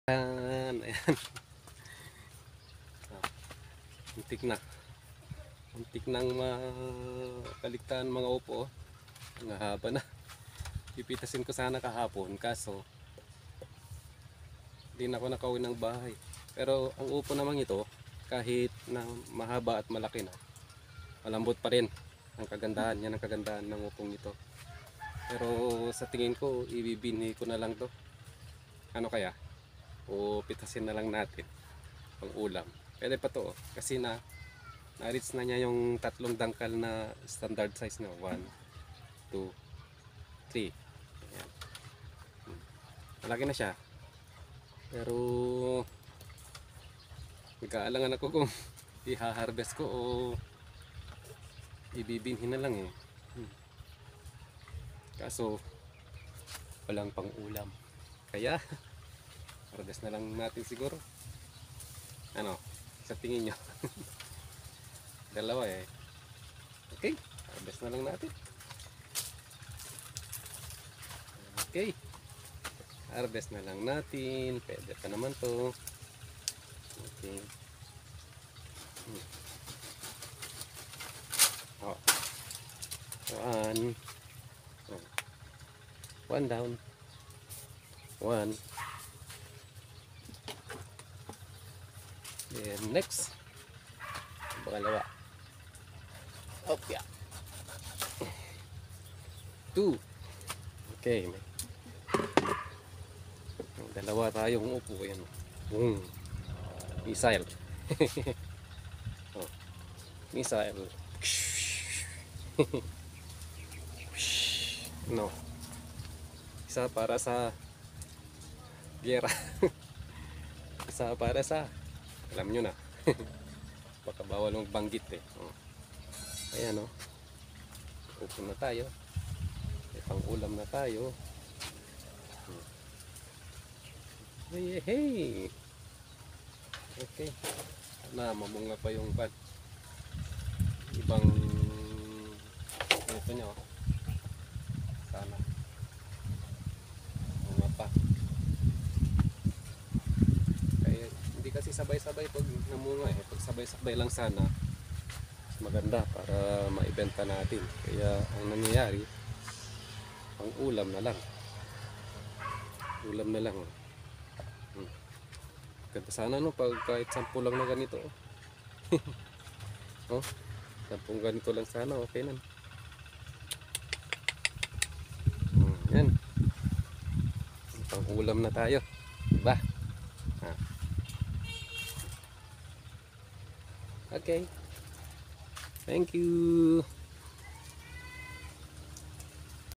Ayan. Muntik na. Muntik nang makaligtaan mga upo. Ang haba na. Pipitasin ko sana kahapon kaso hindi na ako nakauwi ng bahay. Pero ang upo namang ito, kahit na mahaba at malaki na, malambot pa rin ang kagandahan. Yan ang kagandahan ng upong ito. Pero sa tingin ko, ibibinhi ko na lang to. Ano kaya? O pitasin na lang natin pang ulam. Pwede pa to kasi na-reach na niya yung tatlong dangkal na standard size na 1, 2, 3. Ayan. Malaki na siya. Pero nag-aalangan ako kung i-harvest ko o ibibinhin na lang eh. Kaso walang pang ulam. Kaya harvest na lang natin siguro. Ano? Sa tingin nyo? Dalawa eh. Okay, harvest na lang natin. Okay, harvest na lang natin. Pwede pa naman to. Okay. Oh. One down. One. Then next. Pangalawa. Oh, yeah. 2. Okay. Dalawa tayong upo. Ayan. Missile. Oh. Missile. No. Isa para sa gera. Isa para sa, alam nyo na. Baka bawal magbanggit eh. Oh. Ayan o. Upo na tayo. May pang ulam na tayo. Hey, hey. Okay. Na mamunga pa yung pan. Ibang ito nyo. Sana. Munga pa. Kaya hindi kasi sabay-sabay pag namunga eh. Pag sabay-sabay lang sana maganda para maibenta natin. Kaya ang nangyayari ang ulam na lang. Ulam na lang. Ganda sana no pag kahit 10 lang na ganito. Oh, 10 ganito lang sana okay na. Yan. Pang ulam na tayo. Diba? Okay. Thank you.